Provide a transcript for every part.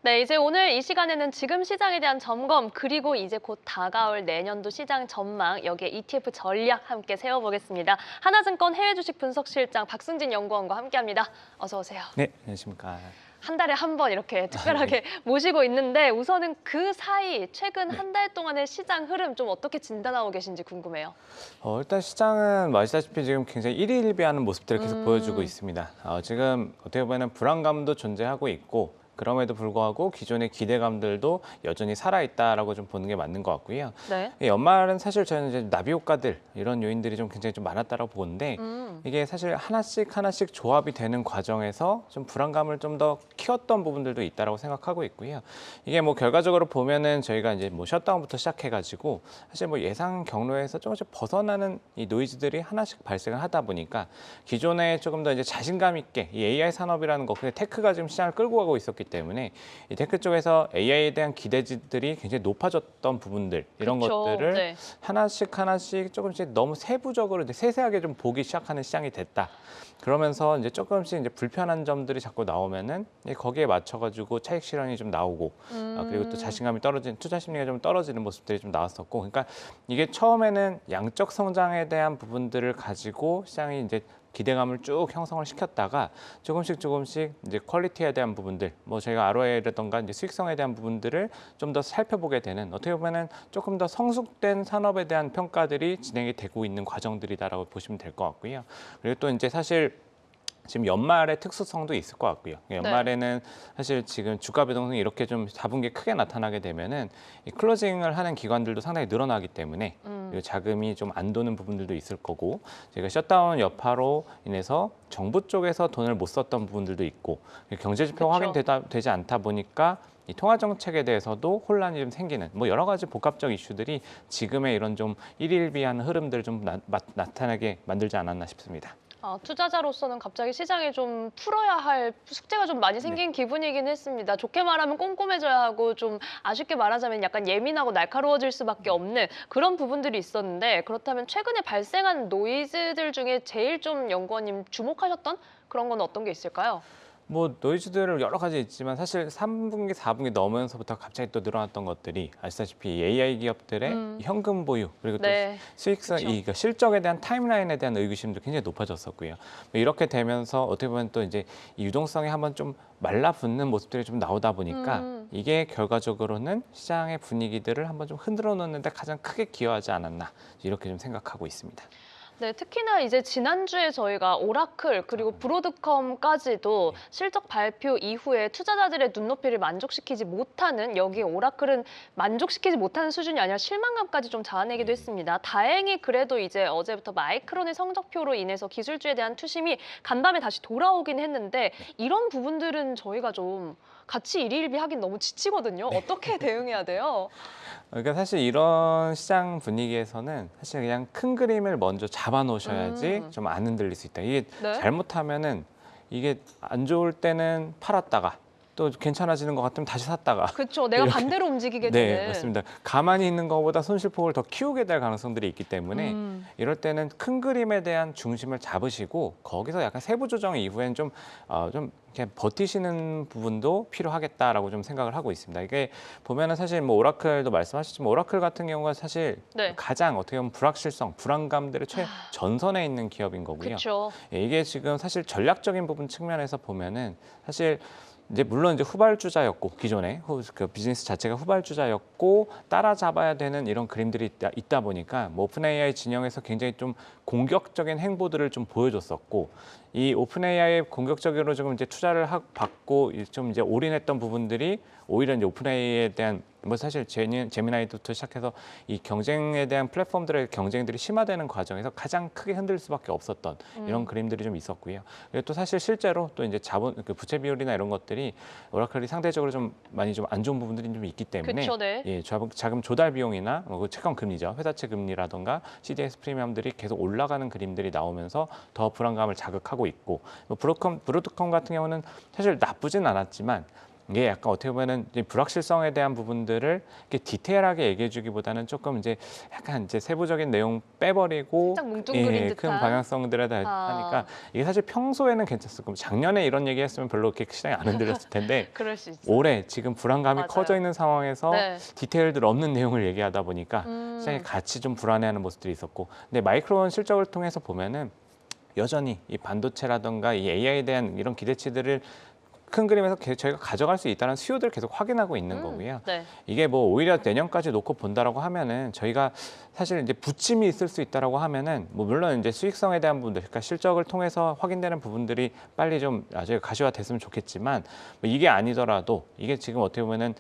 네, 이제 오늘 이 시간에는 지금 시장에 대한 점검, 그리고 이제 곧 다가올 내년도 시장 전망, 여기에 ETF 전략 함께 세워보겠습니다. 하나증권 해외주식 분석실장 박승진 연구원과 함께합니다. 어서 오세요. 네, 안녕하십니까. 한 달에 한 번 이렇게 특별하게 네. 모시고 있는데 우선은 그 사이 최근 네. 한 달 동안의 시장 흐름 좀 어떻게 진단하고 계신지 궁금해요. 일단 시장은 뭐 아시다시피 지금 굉장히 일희일비하는 모습들을 계속 보여주고 음. 있습니다. 지금 어떻게 보면 불안감도 존재하고 있고 그럼에도 불구하고 기존의 기대감들도 여전히 살아있다라고 좀 보는 게 맞는 것 같고요. 네. 이 연말은 사실 저는 이제 나비 효과들 이런 요인들이 좀 굉장히 좀 많았다라고 보는데 이게 사실 하나씩 조합이 되는 과정에서 좀 불안감을 좀 더 키웠던 부분들도 있다라고 생각하고 있고요. 이게 뭐 결과적으로 보면은 저희가 이제 뭐 셧다운부터 시작해가지고 사실 뭐 예상 경로에서 조금씩 벗어나는 이 노이즈들이 하나씩 발생을 하다 보니까 기존에 조금 더 이제 자신감 있게 이 AI 산업이라는 거, 그 테크가 지금 시장을 끌고 가고 있었기 때문에 이 테크 쪽에서 AI에 대한 기대들이 굉장히 높아졌던 부분들 이런 그쵸. 것들을 네. 하나씩 조금씩 너무 세부적으로 이제 세세하게 좀 보기 시작하는 시장이 됐다. 그러면서 이제 조금씩 이제 불편한 점들이 자꾸 나오면은 거기에 맞춰가지고 차익 실현이 좀 나오고 그리고 또 자신감이 떨어진 투자 심리가 좀 떨어지는 모습들이 좀 나왔었고, 그러니까 이게 처음에는 양적 성장에 대한 부분들을 가지고 시장이 이제 기대감을 쭉 형성을 시켰다가 조금씩 이제 퀄리티에 대한 부분들, 뭐 저희가 ROI라던가 이제 수익성에 대한 부분들을 좀 더 살펴보게 되는, 어떻게 보면은 조금 더 성숙된 산업에 대한 평가들이 진행이 되고 있는 과정들이다라고 보시면 될 것 같고요. 그리고 또 이제 사실 지금 연말의 특수성도 있을 것 같고요. 연말에는 사실 지금 주가 변동성이 이렇게 좀 4분기에 크게 나타나게 되면은 이 클로징을 하는 기관들도 상당히 늘어나기 때문에 그리고 자금이 좀 안 도는 부분들도 있을 거고, 저희가 셧다운 여파로 인해서 정부 쪽에서 돈을 못 썼던 부분들도 있고, 경제 지표가 그쵸. 확인되지 않다 보니까 이 통화 정책에 대해서도 혼란이 좀 생기는 뭐 여러 가지 복합적 이슈들이 지금의 이런 좀 일일비한 흐름들을 좀 나타나게 만들지 않았나 싶습니다. 투자자로서는 갑자기 시장에 좀 풀어야 할 숙제가 좀 많이 생긴 기분이긴 했습니다. 좋게 말하면 꼼꼼해져야 하고 좀 아쉽게 말하자면 약간 예민하고 날카로워질 수밖에 없는 그런 부분들이 있었는데, 그렇다면 최근에 발생한 노이즈들 중에 제일 좀 연구원님 주목하셨던 그런 건 어떤 게 있을까요? 뭐 노이즈들은 여러 가지 있지만 사실 3분기, 4분기 넘으면서부터 갑자기 또 늘어났던 것들이 아시다시피 AI 기업들의 현금 보유, 그리고 또 네. 수익성, 그쵸. 그러니까 실적에 대한 타임라인에 대한 의구심도 굉장히 높아졌었고요. 이렇게 되면서 어떻게 보면 또 이제 이 유동성이 한번 좀 말라붙는 모습들이 좀 나오다 보니까 이게 결과적으로는 시장의 분위기들을 한번 좀 흔들어 놓는데 가장 크게 기여하지 않았나, 이렇게 좀 생각하고 있습니다. 네, 특히나 이제 지난주에 저희가 오라클 그리고 브로드컴까지도 실적 발표 이후에 투자자들의 눈높이를 만족시키지 못하는, 여기 오라클은 만족시키지 못하는 수준이 아니라 실망감까지 좀 자아내기도 했습니다. 다행히 그래도 이제 어제부터 마이크론의 성적표로 인해서 기술주에 대한 투심이 간밤에 다시 돌아오긴 했는데, 이런 부분들은 저희가 좀 같이 일희일비하긴 너무 지치거든요. 어떻게 대응해야 돼요? 그러니까 사실 이런 시장 분위기에서는 사실 그냥 큰 그림을 먼저 잡아 놓으셔야지 좀 안 흔들릴 수 있다. 이게 네? 잘못하면은 이게 안 좋을 때는 팔았다가 또 괜찮아지는 것 같으면 다시 샀다가 그렇죠. 내가 이렇게. 반대로 움직이게 네, 되는. 맞습니다. 가만히 있는 것보다 손실폭을 더 키우게 될 가능성들이 있기 때문에 이럴 때는 큰 그림에 대한 중심을 잡으시고 거기서 약간 세부 조정 이후엔 좀 이렇게 버티시는 부분도 필요하겠다라고 좀 생각을 하고 있습니다. 이게 보면은 사실 뭐 오라클도 말씀하셨지만 오라클 같은 경우가 사실 네. 가장 어떻게 보면 불확실성, 불안감들의 최전선에 있는 기업인 거고요. 그렇죠. 이게 지금 사실 전략적인 부분 측면에서 보면은 사실 이제 물론 이제 후발주자였고, 기존에 그 비즈니스 자체가 후발주자였고 따라잡아야 되는 이런 그림들이 있다 보니까 뭐 오픈 AI 진영에서 굉장히 좀 공격적인 행보들을 좀 보여줬었고, 이 오픈 AI에 공격적으로 지금 이제 투자를 받고 좀 이제 올인했던 부분들이 오히려 이제 오픈 AI에 대한 뭐 사실 제미나이부터 시작해서 이 경쟁에 대한 플랫폼들의 경쟁들이 심화되는 과정에서 가장 크게 흔들 수밖에 없었던 이런 그림들이 좀 있었고요. 그리고 또 사실 실제로 또 이제 그 부채 비율이나 이런 것들이 오라클이 상대적으로 좀 많이 좀 안 좋은 부분들이 좀 있기 때문에 그쵸, 네. 예, 자금 조달 비용이나 그 채권 금리죠, 회사채 금리라던가 CDS 프리미엄들이 계속 올라가는 그림들이 나오면서 더 불안감을 자극하고 있고, 뭐 브로드컴 같은 경우는 사실 나쁘진 않았지만 이게 약간 어떻게 보면은 이제 불확실성에 대한 부분들을 이렇게 디테일하게 얘기해주기보다는 조금 이제 약간 이제 세부적인 내용 빼버리고 살짝 뭉뚱그린 큰 듯한. 방향성들에 아. 하니까 이게 사실 평소에는 괜찮았을 거고 작년에 이런 얘기했으면 별로 그렇게 시장이 안 흔들렸을 텐데 그럴 수 있어요. 올해 지금 불안감이 맞아요. 커져 있는 상황에서 네. 디테일들 없는 내용을 얘기하다 보니까 시장이 같이 좀 불안해하는 모습들이 있었고, 근데 마이크론 실적을 통해서 보면은 여전히 이 반도체라든가 이 AI에 대한 이런 기대치들을 큰 그림에서 저희가 가져갈 수 있다는 수요들을 계속 확인하고 있는 거고요. 네. 이게 뭐 오히려 내년까지 놓고 본다라고 하면은 저희가 사실 이제 부침이 있을 수 있다라고 하면은 뭐 물론 이제 수익성에 대한 부분들, 그러니까 실적을 통해서 확인되는 부분들이 빨리 좀 저희가 가시화됐으면 좋겠지만 뭐 이게 아니더라도 이게 지금 어떻게 보면은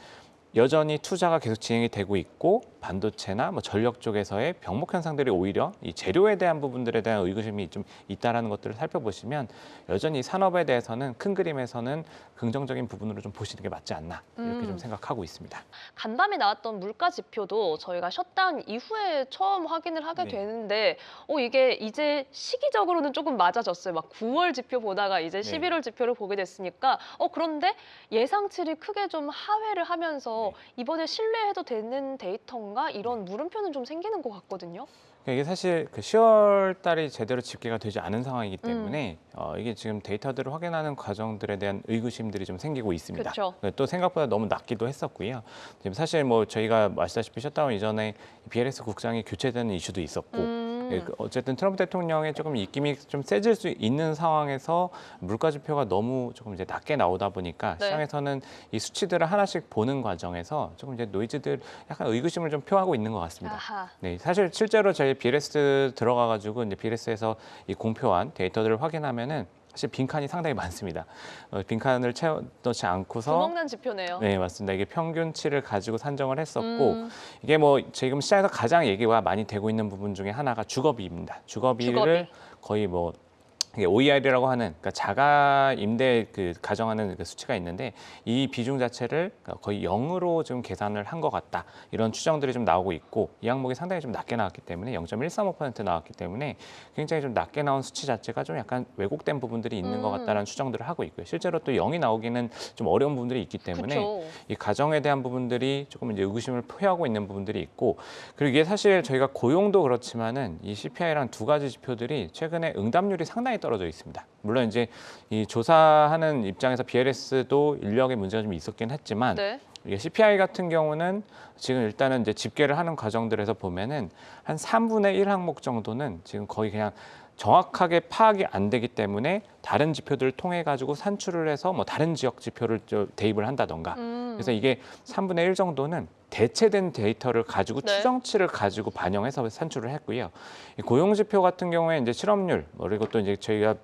여전히 투자가 계속 진행이 되고 있고 반도체나 뭐 전력 쪽에서의 병목 현상들이 오히려 이 재료에 대한 부분들에 대한 의구심이 좀 있다라는 것들을 살펴보시면 여전히 산업에 대해서는 큰 그림에서는 긍정적인 부분으로 좀 보시는 게 맞지 않나 이렇게 좀 생각하고 있습니다. 간밤에 나왔던 물가 지표도 저희가 셧다운 이후에 처음 확인을 하게 네. 되는데 이게 이제 시기적으로는 조금 맞아졌어요. 막 9월 지표 보다가 이제 네. 11월 지표를 보게 됐으니까 그런데 예상치를 크게 좀 하회를 하면서 이번에 신뢰해도 되는 데이터인가 이런 물음표는 좀 생기는 것 같거든요. 이게 사실 그 10월 달이 제대로 집계가 되지 않은 상황이기 때문에 이게 지금 데이터들을 확인하는 과정들에 대한 의구심들이 좀 생기고 있습니다. 그쵸. 또 생각보다 너무 낮기도 했었고요. 지금 사실 뭐 저희가 아시다시피 셧다운 이전에 BLS 국장이 교체되는 이슈도 있었고 어쨌든 트럼프 대통령의 조금 입김이 좀 세질 수 있는 상황에서 물가 지표가 너무 조금 이제 낮게 나오다 보니까 네. 시장에서는 이 수치들을 하나씩 보는 과정에서 조금 이제 노이즈들 약간 의구심을 좀 표하고 있는 것 같습니다. 아하. 네, 사실 실제로 저희 BLS 들어가가지고 이제 BLS에서 이 공표한 데이터들을 확인하면은 사실 빈칸이 상당히 많습니다. 빈칸을 채워넣지 않고서 구멍난 지표네요. 네, 맞습니다. 이게 평균치를 가지고 산정을 했었고 이게 뭐 지금 시장에서 가장 얘기가 많이 되고 있는 부분 중에 하나가 주거비입니다. 주거비를 주거비. 거의 뭐 이게 OER이라고 하는 그러니까 자가 임대 그 가정하는 그 수치가 있는데 이 비중 자체를 거의 0으로 지금 계산을 한 것 같다. 이런 추정들이 좀 나오고 있고 이 항목이 상당히 좀 낮게 나왔기 때문에 0.135% 나왔기 때문에 굉장히 좀 낮게 나온 수치 자체가 좀 약간 왜곡된 부분들이 있는 것 같다는 추정들을 하고 있고요. 실제로 또 0이 나오기는 좀 어려운 부분들이 있기 때문에 그쵸. 이 가정에 대한 부분들이 조금 이제 의구심을 표하고 있는 부분들이 있고 그리고 이게 사실 저희가 고용도 그렇지만은 이 CPI랑 두 가지 지표들이 최근에 응답률이 상당히 떨어져 있습니다. 물론 이제 이 조사하는 입장에서 BLS도 인력의 문제가 좀 있었긴 했지만 네. 이게 CPI 같은 경우는 지금 일단은 이제 집계를 하는 과정들에서 보면은 한 3분의 1 항목 정도는 지금 거의 그냥 정확하게 파악이 안 되기 때문에 다른 지표들을 통해 가지고 산출을 해서 뭐 다른 지역 지표를 대입을 한다던가 그래서 이게 3분의 1 정도는 대체된 데이터를 가지고 네. 추정치를 가지고 반영해서 산출을 했고요. 이 고용 지표 같은 경우에 이제 실업률 그리고 또 이제 저희가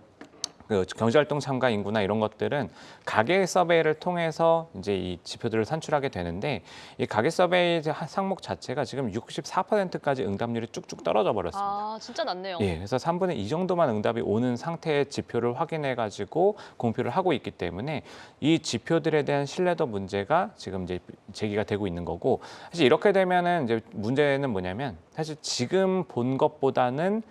그 경제활동 참가 인구나 이런 것들은 가계 서베이를 통해서 이제 이 지표들을 산출하게 되는데 이 가계 서베이 상목 자체가 지금 64%까지 응답률이 쭉쭉 떨어져 버렸습니다. 아, 진짜 낮네요. 예, 그래서 3분의 2 정도만 응답이 오는 상태의 지표를 확인해 가지고 공표를 하고 있기 때문에 이 지표들에 대한 신뢰도 문제가 지금 이제 제기가 되고 있는 거고 사실 이렇게 되면은 이제 문제는 뭐냐면 사실 지금 본 것보다는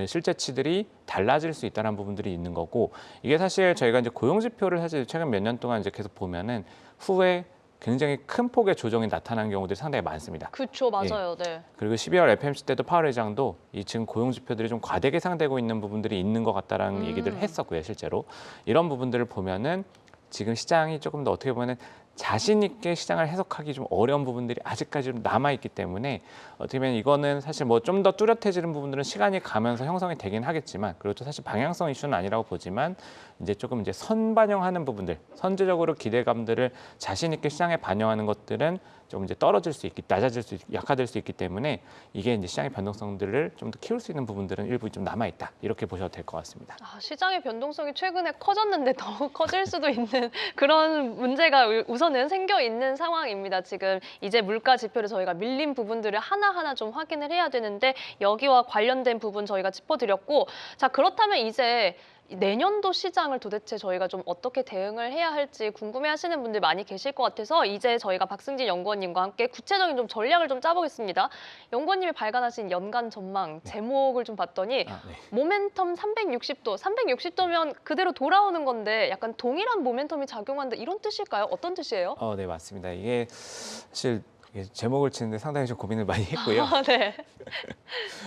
실제치들이 달라질 수 있다는 부분들이 있는 거고 이게 사실 저희가 이제 고용 지표를 사실 최근 몇 년 동안 이제 계속 보면은 후에 굉장히 큰 폭의 조정이 나타나는 경우들이 상당히 많습니다. 그쵸, 맞아요. 네. 그리고 12월 FMC 때도 파월 의장도 이 지금 고용 지표들이 좀 과대 계상되고 있는 부분들이 있는 것 같다라는 얘기들을 했었고요, 실제로. 이런 부분들을 보면은 지금 시장이 조금 더 어떻게 보면 자신 있게 시장을 해석하기 좀 어려운 부분들이 아직까지 좀 남아 있기 때문에 어떻게 보면 이거는 사실 뭐 좀 더 뚜렷해지는 부분들은 시간이 가면서 형성이 되긴 하겠지만 그리고 또 사실 방향성 이슈는 아니라고 보지만 이제 조금 이제 선반영하는 부분들, 선제적으로 기대감들을 자신 있게 시장에 반영하는 것들은 좀 이제 떨어질 수 있기, 낮아질 수, 약화될 수 있기 때문에 이게 이제 시장의 변동성들을 좀 더 키울 수 있는 부분들은 일부 좀 남아 있다 이렇게 보셔도 될 것 같습니다. 아, 시장의 변동성이 최근에 커졌는데 더 커질 수도 있는 그런 문제가 우선은 생겨 있는 상황입니다. 지금 이제 물가 지표를 저희가 밀린 부분들을 하나하나 좀 확인을 해야 되는데 여기와 관련된 부분 저희가 짚어드렸고 자 그렇다면 이제 이 내년도 시장을 도대체 저희가 좀 어떻게 대응을 해야 할지 궁금해하시는 분들 많이 계실 것 같아서 이제 저희가 박승진 연구원님과 함께 구체적인 좀 전략을 좀 짜보겠습니다. 연구원님이 발간하신 연간 전망 제목을 좀 봤더니 아, 네. 모멘텀 360도, 360도면 그대로 돌아오는 건데 약간 동일한 모멘텀이 작용한다 이런 뜻일까요? 어떤 뜻이에요? 네, 맞습니다. 이게 사실 이게 제목을 치는데 상당히 좀 고민을 많이 했고요. 아, 네.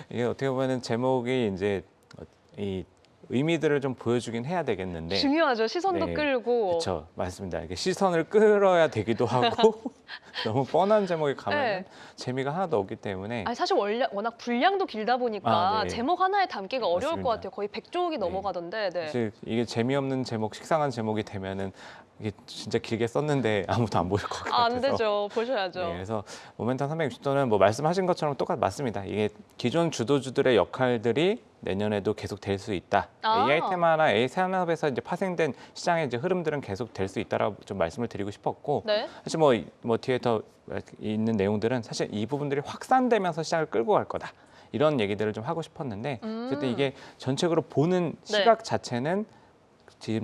이게 어떻게 보면은 제목이 이제 이 의미들을 좀 보여주긴 해야 되겠는데 중요하죠. 시선도 네, 끌고. 그렇죠, 맞습니다. 이게 시선을 끌어야 되기도 하고 너무 뻔한 제목에 가면은 네. 재미가 하나도 없기 때문에 아니 사실 워낙 분량도 길다 보니까 아, 네. 제목 하나에 담기가 어려울 맞습니다. 것 같아요. 거의 100쪽이 네. 넘어가던데. 네. 사실 이게 재미없는 제목, 식상한 제목이 되면은 이게 진짜 길게 썼는데 아무도 안 보일 것 같아서 안 되죠. 보셔야죠. 네, 그래서 모멘텀 360도는 뭐 말씀하신 것처럼 맞습니다. 이게 기존 주도주들의 역할들이 내년에도 계속 될 수 있다. 아. AI 테마나 AI 산업에서 이제 파생된 시장의 이제 흐름들은 계속 될 수 있다라고 좀 말씀을 드리고 싶었고, 네. 사실 뭐 뒤에 더 있는 내용들은 사실 이 부분들이 확산되면서 시장을 끌고 갈 거다. 이런 얘기들을 좀 하고 싶었는데, 어쨌든 이게 전체적으로 보는 시각 자체는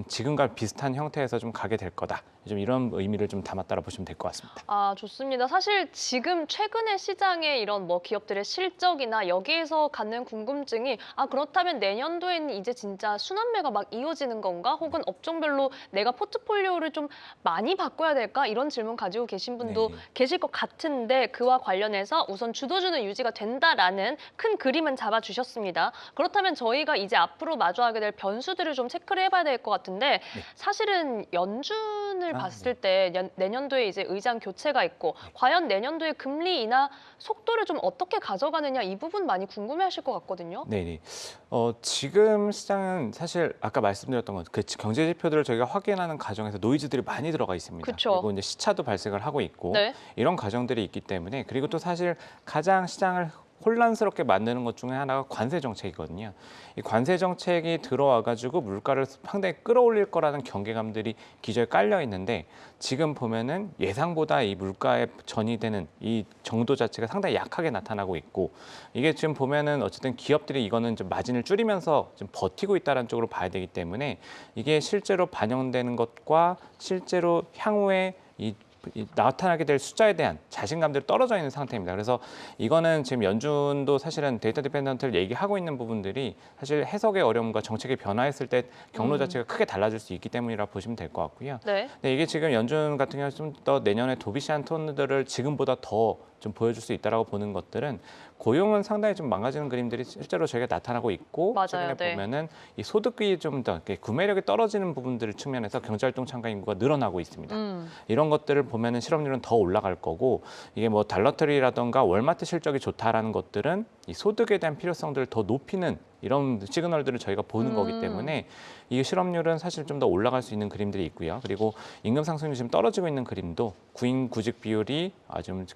지금과 비슷한 형태에서 좀 가게 될 거다. 좀 이런 의미를 좀 담았다라 보시면 될 것 같습니다. 아, 좋습니다. 사실 지금 최근에 시장의 이런 뭐 기업들의 실적이나 여기에서 갖는 궁금증이 그렇다면 내년도에는 이제 진짜 순환매가 막 이어지는 건가? 혹은 업종별로 내가 포트폴리오를 좀 많이 바꿔야 될까? 이런 질문 가지고 계신 분도 네. 계실 것 같은데 그와 관련해서 우선 주도주는 유지가 된다라는 큰 그림은 잡아주셨습니다. 그렇다면 저희가 이제 앞으로 마주하게 될 변수들을 좀 체크를 해봐야 될 것 같은데 사실은 연준을 봤을 때 내년도에 이제 의장 교체가 있고 과연 내년도에 금리 인하 속도를 좀 어떻게 가져가느냐 이 부분 많이 궁금해하실 것 같거든요. 네. 지금 시장은 사실 아까 말씀드렸던 것, 그 경제 지표들을 저희가 확인하는 과정에서 노이즈들이 많이 들어가 있습니다. 그쵸. 그리고 이제 시차도 발생을 하고 있고 네. 이런 과정들이 있기 때문에 그리고 또 사실 가장 시장을 혼란스럽게 만드는 것 중에 하나가 관세 정책이거든요. 이 관세 정책이 들어와가지고 물가를 상당히 끌어올릴 거라는 경계감들이 기저에 깔려 있는데 지금 보면은 예상보다 이 물가에 전이되는 이 정도 자체가 상당히 약하게 나타나고 있고 이게 지금 보면은 어쨌든 기업들이 이거는 좀 마진을 줄이면서 좀 버티고 있다는 쪽으로 봐야 되기 때문에 이게 실제로 반영되는 것과 실제로 향후에 이 나타나게 될 숫자에 대한 자신감들이 떨어져 있는 상태입니다. 그래서 이거는 지금 연준도 사실은 데이터 디펜던트를 얘기하고 있는 부분들이 사실 해석의 어려움과 정책이 변화했을 때 경로 자체가 크게 달라질 수 있기 때문이라 보시면 될 것 같고요. 네. 근데 이게 지금 연준 같은 경우는 좀 더 내년에 도비시한 톤들을 지금보다 더 좀 보여줄 수 있다라고 보는 것들은 고용은 상당히 좀 망가지는 그림들이 실제로 저희가 나타나고 있고 맞아요. 최근에 네. 보면은 이 소득이 좀 더 구매력이 떨어지는 부분들을 측면에서 경제활동 참가 인구가 늘어나고 있습니다. 이런 것들을 보면은 실업률은 더 올라갈 거고 이게 뭐 달러트리라던가 월마트 실적이 좋다라는 것들은 이 소득에 대한 필요성들을 더 높이는 이런 시그널들을 저희가 보는 거기 때문에 이 실업률은 사실 좀 더 올라갈 수 있는 그림들이 있고요. 그리고 임금 상승률이 지금 떨어지고 있는 그림도 구인 구직 비율이 좀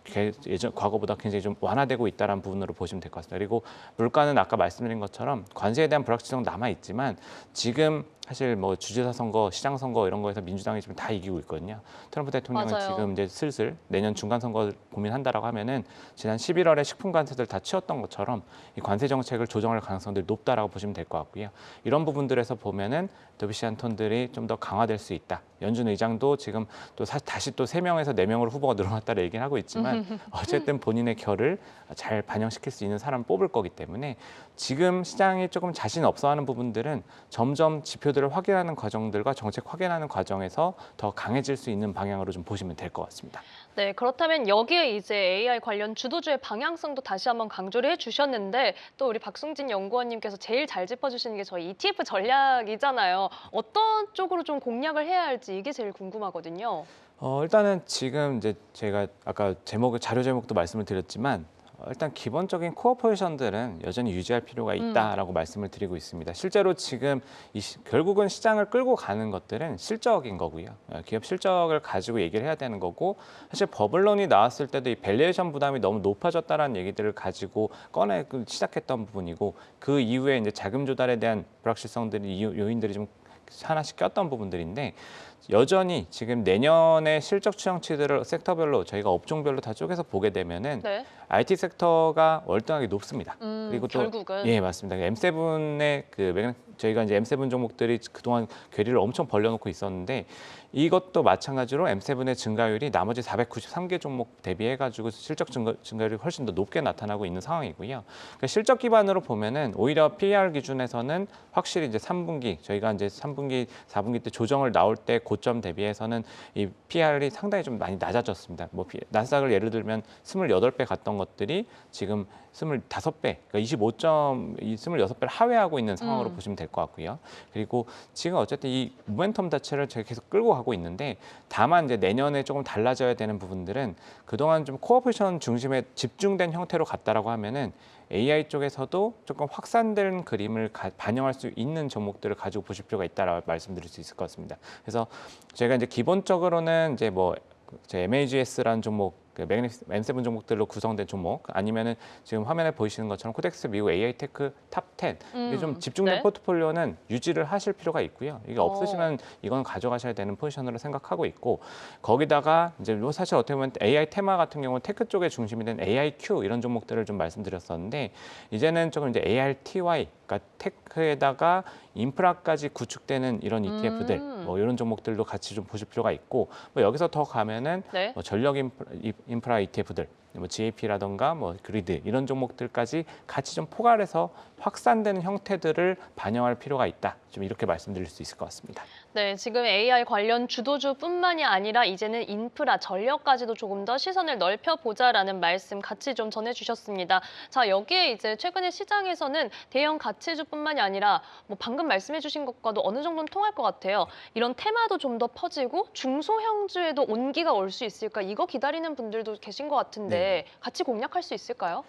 예전 과거보다 굉장히 좀 완화되고 있다는 부분으로 보시면 될 것 같습니다. 그리고 물가는 아까 말씀드린 것처럼 관세에 대한 불확실성 남아 있지만 지금 사실 뭐 주지사 선거, 시장 선거 이런 거에서 민주당이 지금 다 이기고 있거든요. 트럼프 대통령은 맞아요. 지금 이제 슬슬 내년 중간 선거 고민한다라고 하면은 지난 11월에 식품 관세들 다 치웠던 것처럼 이 관세 정책을 조정할 가능성들이 높다라고 보시면 될 것 같고요. 이런 부분들에서 보면은 도비시한 톤들이 좀 더 강화될 수 있다. 연준 의장도 지금 또 다시 또 3명에서 4명으로 후보가 늘어났다고 얘기를 하고 있지만 어쨌든 본인의 결을 잘 반영시킬 수 있는 사람을 뽑을 거기 때문에 지금 시장이 조금 자신 없어하는 부분들은 점점 지표들을 확인하는 과정들과 정책 확인하는 과정에서 더 강해질 수 있는 방향으로 좀 보시면 될 것 같습니다. 네, 그렇다면 여기에 이제 AI 관련 주도주의 방향성도 다시 한번 강조를 해주셨는데 또 우리 박승진 연구원님께서 제일 잘 짚어주시는 게 저희 ETF 전략이잖아요. 어떤 쪽으로 좀 공략을 해야 할지 이게 제일 궁금하거든요. 일단은 지금 이제 제가 아까 자료 제목도 말씀을 드렸지만 일단 기본적인 코어 포지션들은 여전히 유지할 필요가 있다라고 말씀을 드리고 있습니다. 실제로 지금 결국은 시장을 끌고 가는 것들은 실적인 거고요. 기업 실적을 가지고 얘기를 해야 되는 거고 사실 버블론이 나왔을 때도 이 밸류에이션 부담이 너무 높아졌다라는 얘기들을 가지고 시작했던 부분이고 그 이후에 이제 자금 조달에 대한 불확실성들이 요인들이 좀 하나씩 꼈던 부분들인데 여전히 지금 내년에 실적 추정치들을 섹터별로 저희가 업종별로 다 쪼개서 보게 되면은 네. IT 섹터가 월등하게 높습니다. 그리고 또 결국은. 예, 맞습니다. M7의 저희가 이제 M7 종목들이 그동안 괴리를 엄청 벌려놓고 있었는데 이것도 마찬가지로 M7의 증가율이 나머지 493개 종목 대비해가지고 실적 증가율이 훨씬 더 높게 나타나고 있는 상황이고요. 그러니까 실적 기반으로 보면은 오히려 PER 기준에서는 확실히 이제 3분기 저희가 이제 3분기, 4분기 때 조정을 나올 때 고점 대비해서는 이 PER이 상당히 좀 많이 낮아졌습니다. 뭐 나스닥을 예를 들면 28배 갔던 것들이 지금 25배, 그러니까 26배를 하회하고 있는 상황으로 보시면 될 것 같고요. 그리고 지금 어쨌든 이 모멘텀 자체를 저희 계속 끌고 가고 있는데 다만 이제 내년에 조금 달라져야 되는 부분들은 그동안 좀 코어 포지션 중심에 집중된 형태로 갔다라고 하면은 AI 쪽에서도 조금 확산된 그림을 반영할 수 있는 종목들을 가지고 보실 필요가 있다라고 말씀드릴 수 있을 것 같습니다. 그래서 저희가 이제 기본적으로는 이제 뭐 MAGS라는 종목, M7 종목들로 구성된 종목, 아니면은 지금 화면에 보이시는 것처럼 코덱스 미국 AI 테크 탑 10, 이게 좀 집중된 네. 포트폴리오는 유지를 하실 필요가 있고요. 이게 없으시면 이건 가져가셔야 되는 포지션으로 생각하고 있고, 거기다가 이제 뭐 사실 어떻게 보면 AI 테마 같은 경우는 테크 쪽에 중심이 된 AIQ 이런 종목들을 좀 말씀드렸었는데, 이제는 조금 이제 ARTY, 그러니까 테크에다가 인프라까지 구축되는 이런 ETF들, 뭐 이런 종목들도 같이 좀 보실 필요가 있고, 뭐 여기서 더 가면은 네. 뭐 전력 인프라 ETF들, 뭐 GAP라던가 뭐 그리드 이런 종목들까지 같이 좀 포괄해서 확산되는 형태들을 반영할 필요가 있다. 좀 이렇게 말씀드릴 수 있을 것 같습니다. 네, 지금 AI 관련 주도주뿐만이 아니라 이제는 인프라, 전력까지도 조금 더 시선을 넓혀보자라는 말씀 같이 좀 전해주셨습니다. 자, 여기에 이제 최근에 시장에서는 대형 가치주뿐만이 아니라 뭐 방금 말씀해주신 것과도 어느 정도는 통할 것 같아요. 이런 테마도 좀 더 퍼지고 중소형주에도 온기가 올 수 있을까? 이거 기다리는 분들도 계신 것 같은데 같이 공략할 수 있을까요?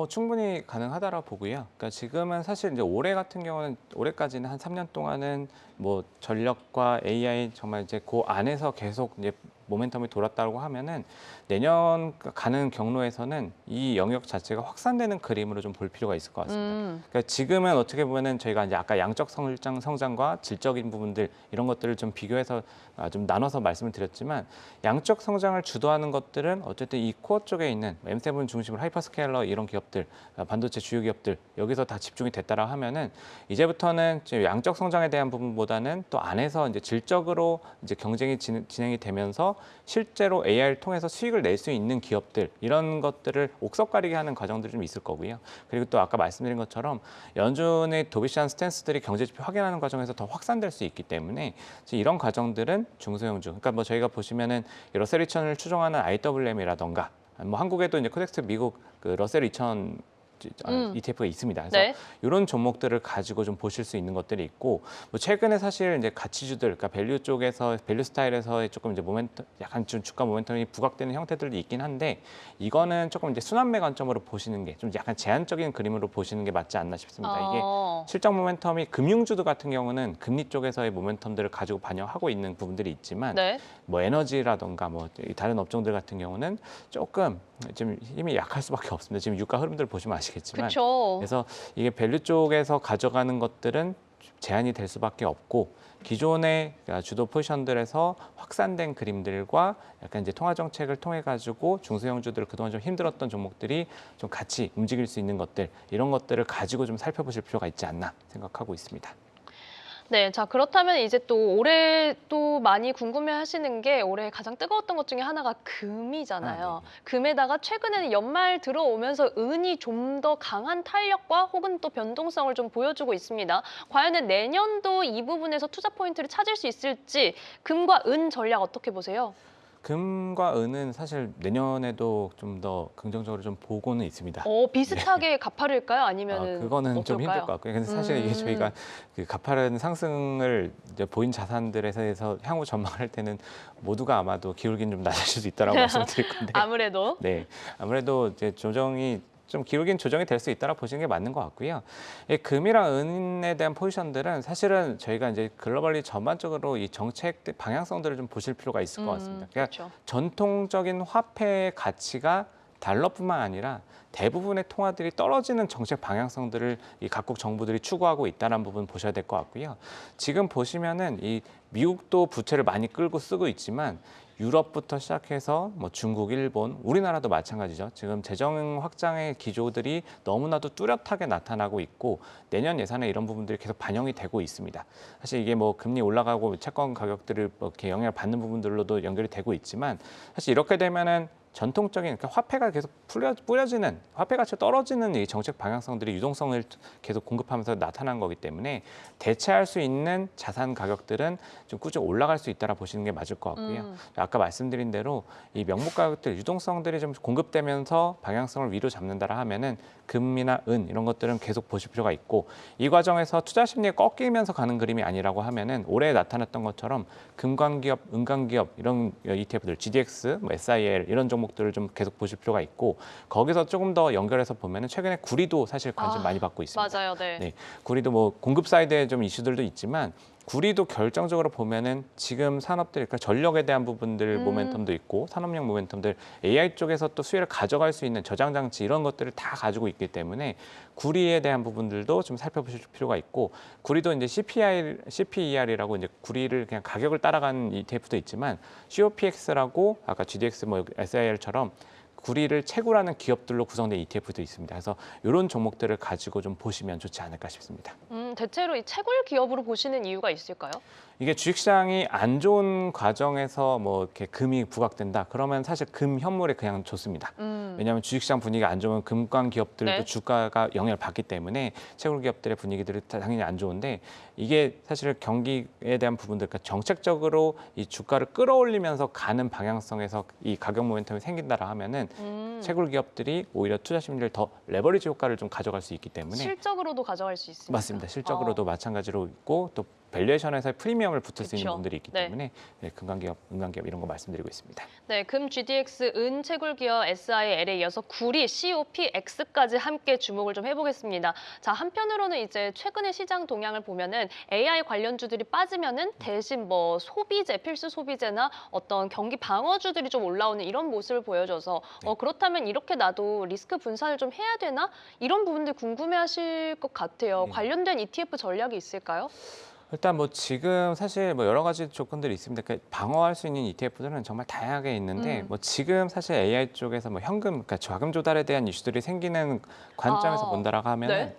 충분히 가능하다라고 보고요. 그러니까 지금은 사실 이제 올해 같은 경우는 올해까지는 한 3년 동안은 뭐 전력과 AI 정말 이제 그 안에서 계속 이제 모멘텀이 돌았다고 하면은 내년 가는 경로에서는 이 영역 자체가 확산되는 그림으로 좀 볼 필요가 있을 것 같습니다. 그러니까 지금은 어떻게 보면은 저희가 이제 아까 양적 성장과 질적인 부분들 이런 것들을 좀 비교해서 좀 나눠서 말씀을 드렸지만 양적 성장을 주도하는 것들은 어쨌든 이 코어 쪽에 있는 M7 중심으로 하이퍼스케일러 이런 기업들, 반도체 주요 기업들 여기서 다 집중이 됐다라 하면은 이제부터는 양적 성장에 대한 부분보다는 또 안에서 이제 질적으로 이제 경쟁이 진행이 되면서 실제로 AI를 통해서 수익을 낼 수 있는 기업들 이런 것들을 옥석 가리게 하는 과정들이 좀 있을 거고요. 그리고 또 아까 말씀드린 것처럼 연준의 도비시한 스탠스들이 경제 지표 확인하는 과정에서 더 확산될 수 있기 때문에 이런 과정들은 중소형주, 그러니까 뭐 저희가 보시면은 러셀 2000을 추종하는 IWM이라던가 뭐 한국에도 이제 코덱스 미국 그 러셀 2000 ETF가 있습니다. 그래서 네. 이런 종목들을 가지고 좀 보실 수 있는 것들이 있고, 뭐 최근에 사실 이제 가치주들, 그러니까 밸류 쪽에서 밸류 스타일에서의 조금 이제 모멘텀, 약간 좀 주가 모멘텀이 부각되는 형태들도 있긴 한데, 이거는 조금 이제 순환매 관점으로 보시는 게 좀 약간 제한적인 그림으로 보시는 게 맞지 않나 싶습니다. 이게 실적 모멘텀이 금융주도 같은 경우는 금리 쪽에서의 모멘텀들을 가지고 반영하고 있는 부분들이 있지만, 네. 뭐 에너지라던가 뭐 다른 업종들 같은 경우는 조금 지금 힘이 약할 수밖에 없습니다. 지금 유가 흐름들 보시면 아시겠지만, 그렇죠. 그래서 이게 밸류 쪽에서 가져가는 것들은 제한이 될 수밖에 없고 기존의 주도 포지션들에서 확산된 그림들과 약간 이제 통화 정책을 통해 가지고 중소형주들 그동안 좀 힘들었던 종목들이 좀 같이 움직일 수 있는 것들 이런 것들을 가지고 좀 살펴보실 필요가 있지 않나 생각하고 있습니다. 네, 자 그렇다면 이제 또 올해 또 많이 궁금해하시는 게 올해 가장 뜨거웠던 것 중에 하나가 금이잖아요. 금에다가 최근에는 연말 들어오면서 은이 좀 더 강한 탄력과 혹은 또 변동성을 좀 보여주고 있습니다. 과연 내년도 이 부분에서 투자 포인트를 찾을 수 있을지 금과 은 전략 어떻게 보세요? 금과 은은 사실 내년에도 좀 더 긍정적으로 좀 보고는 있습니다. 비슷하게 가파를까요? 아니면은 그거는 좀 힘들 어떨까요? 것 같고요. 근데 사실 이게 저희가 그 가파른 상승을 이제 보인 자산들에서 향후 전망할 때는 모두가 아마도 기울기는 좀 낮을 수도 있다라고 말씀드릴 건데. 아무래도. 네, 아무래도 이제 조정이 좀 기울긴 조정이 될 수 있다라 보시는 게 맞는 것 같고요. 이 금이랑 은에 대한 포지션들은 사실은 저희가 이제 글로벌리 전반적으로 이 정책 방향성들을 좀 보실 필요가 있을 것 같습니다. 그러니까 그렇죠. 전통적인 화폐의 가치가 달러뿐만 아니라 대부분의 통화들이 떨어지는 정책 방향성들을 이 각국 정부들이 추구하고 있다는 부분 보셔야 될 것 같고요. 지금 보시면은 이 미국도 부채를 많이 끌고 쓰고 있지만 유럽부터 시작해서 뭐 중국, 일본, 우리나라도 마찬가지죠. 지금 재정 확장의 기조들이 너무나도 뚜렷하게 나타나고 있고 내년 예산에 이런 부분들이 계속 반영이 되고 있습니다. 사실 이게 뭐 금리 올라가고 채권 가격들을 뭐 이렇게 영향을 받는 부분들로도 연결이 되고 있지만 사실 이렇게 되면은 전통적인 그러니까 화폐가 계속 뿌려지는 화폐 가치가 떨어지는 이 정책 방향성들이 유동성을 계속 공급하면서 나타난 거기 때문에 대체할 수 있는 자산 가격들은 좀 꾸준히 올라갈 수 있다라 보시는 게 맞을 것 같고요. 아까 말씀드린 대로 이 명목 가격들 유동성들이 좀 공급되면서 방향성을 위로 잡는다라 하면은 금이나 은 이런 것들은 계속 보실 필요가 있고 이 과정에서 투자 심리가 꺾이면서 가는 그림이 아니라고 하면은 올해 나타났던 것처럼 금광기업, 은광기업 이런 ETF들 GDX, 뭐 SIL 이런 종목들을 좀 계속 보실 필요가 있고 거기서 조금 더 연결해서 보면은 최근에 구리도 사실 관심 많이 받고 있습니다. 맞아요, 네. 네, 구리도 뭐 공급 사이드에 좀 이슈들도 있지만 구리도 결정적으로 보면은 지금 산업들, 그러니까 전력에 대한 부분들 모멘텀도 있고 산업용 모멘텀들 AI 쪽에서 또 수혜를 가져갈 수 있는 저장 장치 이런 것들을 다 가지고 있기 때문에 구리에 대한 부분들도 좀 살펴보실 필요가 있고 구리도 이제 CPER이라고 이제 구리를 그냥 가격을 따라가는 ETF도 있지만 COPX라고 아까 GDX 뭐 SIL처럼 구리를 채굴하는 기업들로 구성된 ETF도 있습니다. 그래서 이런 종목들을 가지고 좀 보시면 좋지 않을까 싶습니다. 대체로 이 채굴 기업으로 보시는 이유가 있을까요? 이게 주식시장이 안 좋은 과정에서 뭐 이렇게 금이 부각된다. 그러면 사실 금 현물에 그냥 좋습니다. 왜냐하면 주식시장 분위기가 안 좋으면 금광 기업들도 네. 주가가 영향을 받기 때문에 채굴 기업들의 분위기들이 당연히 안 좋은데 이게 사실 경기에 대한 부분들, 그러니까 정책적으로 이 주가를 끌어올리면서 가는 방향성에서 이 가격 모멘텀이 생긴다라 하면은 채굴 기업들이 오히려 투자 심리를 더 레버리지 효과를 좀 가져갈 수 있기 때문에 실적으로도 가져갈 수 있습니다. 맞습니다. 실적으로도 마찬가지로 있고 또 밸류에이션에서 프리미엄을 붙을 수 있는 그쵸. 부분들이 있기 네. 때문에 네, 금강기업, 은강기업 이런 거 말씀드리고 있습니다. 네, 금 GDX, 은 채굴 기업 SIL에 이어서 구리, COPX까지 함께 주목을 좀 해보겠습니다. 자, 한편으로는 이제 최근의 시장 동향을 보면은 AI 관련주들이 빠지면은 대신 뭐 소비재, 필수 소비재나 어떤 경기 방어주들이 좀 올라오는 이런 모습을 보여줘서 그렇다면 이렇게 나도 리스크 분산을 좀 해야 되나? 이런 부분들 궁금해하실 것 같아요. 네. 관련된 ETF 전략이 있을까요? 일단 뭐 지금 사실 뭐 여러 가지 조건들이 있습니다. 그러니까 방어할 수 있는 ETF들은 정말 다양하게 있는데 뭐 지금 사실 AI 쪽에서 뭐 현금, 그러니까 자금 조달에 대한 이슈들이 생기는 관점에서 본다라고 하면은 네.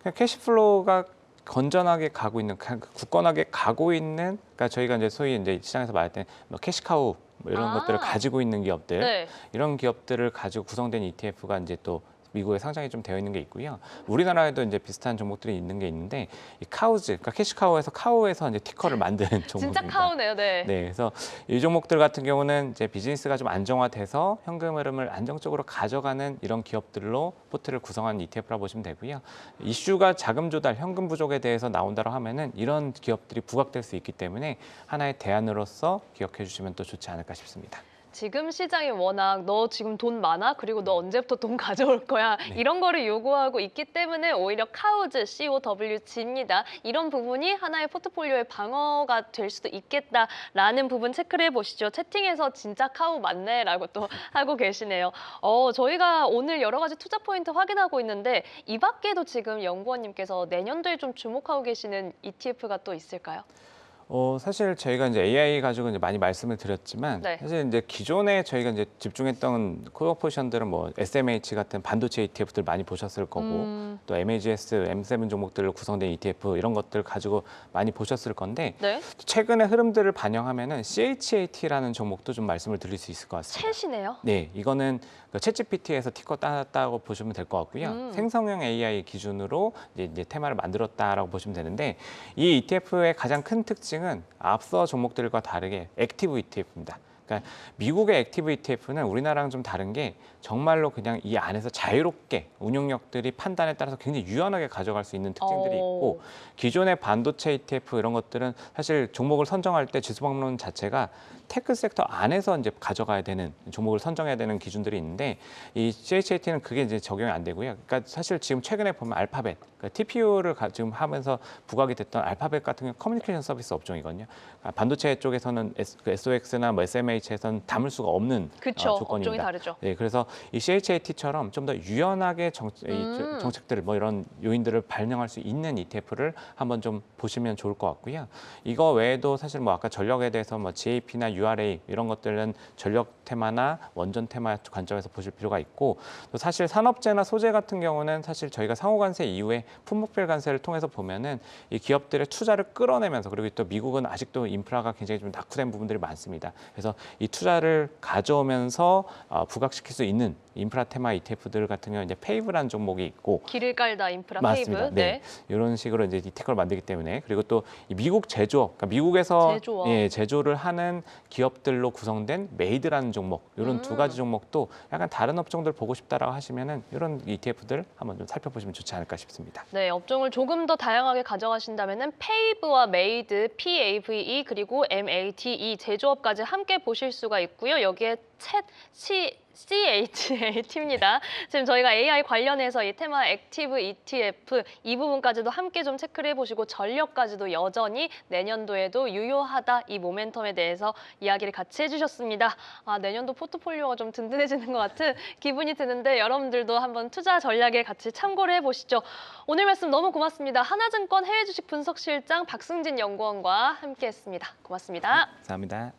그냥 캐시플로우가 건전하게 가고 있는, 굳건하게 가고 있는, 그러니까 저희가 이제 소위 이제 시장에서 말할 때 뭐 캐시카우 뭐 이런 것들을 가지고 있는 기업들, 네. 이런 기업들을 가지고 구성된 ETF가 이제 또 미국에 상장이 좀 되어 있는 게 있고요. 우리나라에도 이제 비슷한 종목들이 있는 게 있는데 이 카우즈, 그러니까 캐시카우에서 카우에서 이제 티커를 만든 종목입니다. 진짜 카우네요, 네. 네, 그래서 이 종목들 같은 경우는 이제 비즈니스가 좀 안정화돼서 현금 흐름을 안정적으로 가져가는 이런 기업들로 포트를 구성한 ETF라고 보시면 되고요. 이슈가 자금 조달, 현금 부족에 대해서 나온다고 하면은 이런 기업들이 부각될 수 있기 때문에 하나의 대안으로서 기억해 주시면 또 좋지 않을까 싶습니다. 지금 시장이 워낙 너 지금 돈 많아? 그리고 너 언제부터 돈 가져올 거야? 이런 거를 요구하고 있기 때문에 오히려 카우즈, COWG입니다. 이런 부분이 하나의 포트폴리오의 방어가 될 수도 있겠다라는 부분 체크를 해보시죠. 채팅에서 진짜 카우 맞네라고 또 하고 계시네요. 저희가 오늘 여러 가지 투자 포인트 확인하고 있는데 이 밖에도 지금 연구원님께서 내년도에 좀 주목하고 계시는 ETF가 또 있을까요? 사실 저희가 이제 AI 가지고 이제 많이 말씀을 드렸지만 네. 사실 이제 기존에 저희가 이제 집중했던 코어 포지션들은 뭐 SMH 같은 반도체 ETF들 많이 보셨을 거고 또 MAGS, M7 종목들로 구성된 ETF 이런 것들 가지고 많이 보셨을 건데 네. 최근의 흐름들을 반영하면은 CHAT라는 종목도 좀 말씀을 드릴 수 있을 것 같습니다. 챗이네요. 네, 이거는 그 챗GPT에서 티커 따놨다고 보시면 될 것 같고요. 생성형 AI 기준으로 이제 테마를 만들었다라고 보시면 되는데 이 ETF의 가장 큰 특징은 앞서 종목들과 다르게 액티브 ETF입니다. 그러니까 미국의 액티브 ETF는 우리나라랑 좀 다른 게 정말로 그냥 이 안에서 자유롭게 운용력들이 판단에 따라서 굉장히 유연하게 가져갈 수 있는 특징들이 있고 기존의 반도체 ETF 이런 것들은 사실 종목을 선정할 때 지수방론 자체가 테크 섹터 안에서 이제 가져가야 되는 종목을 선정해야 되는 기준들이 있는데 이 CHAT는 그게 이제 적용이 안 되고요. 그러니까 사실 지금 최근에 보면 알파벳, 그러니까 TPU를 지금 하면서 부각이 됐던 알파벳 같은 경우 커뮤니케이션 서비스 업종이거든요. 그러니까 반도체 쪽에서는 SOX나 뭐 SMH에서는 담을 수가 없는 그쵸. 업종이 조건입니다. 다르죠. 네, 그래서 이 CHAT처럼 좀 더 유연하게 정책들을 뭐 이런 요인들을 반영할 수 있는 ETF를 한번 좀 보시면 좋을 것 같고요. 이거 외에도 사실 뭐 아까 전력에 대해서 뭐 GAP나 URA 이런 것들은 전력 테마나 원전 테마 관점에서 보실 필요가 있고 또 사실 산업재나 소재 같은 경우는 사실 저희가 상호관세 이후에 품목별 관세를 통해서 보면은 이 기업들의 투자를 끌어내면서 그리고 또 미국은 아직도 인프라가 굉장히 좀 낙후된 부분들이 많습니다. 그래서 이 투자를 가져오면서 부각시킬 수 있는 인프라 테마 ETF들 같은 경우는 이제 페이브라는 종목이 있고 길을 깔다 인프라 맞습니다. 페이브. 네. 이런 식으로 이제 ETF를 만들기 때문에 그리고 또 이 미국 제조업, 그러니까 미국에서 제조업. 제조를 하는 기업들로 구성된 메이드라는 종목, 이런 두 가지 종목도 약간 다른 업종들 보고 싶다라고 하시면은 이런 ETF들 한번 좀 살펴보시면 좋지 않을까 싶습니다. 네, 업종을 조금 더 다양하게 가져가신다면은 페이브와 메이드, PAVE 그리고 MATE 제조업까지 함께 보실 수가 있고요. 여기에 CHAT입니다. 지금 저희가 AI 관련해서 이 테마 액티브 ETF 이 부분까지도 함께 좀 체크를 해보시고 전력까지도 여전히 내년도에도 유효하다 이 모멘텀에 대해서 이야기를 같이 해주셨습니다. 내년도 포트폴리오가 좀 든든해지는 것 같은 기분이 드는데 여러분들도 한번 투자 전략에 같이 참고를 해보시죠. 오늘 말씀 너무 고맙습니다. 하나증권 해외주식 분석실장 박승진 연구원과 함께했습니다. 고맙습니다. 감사합니다.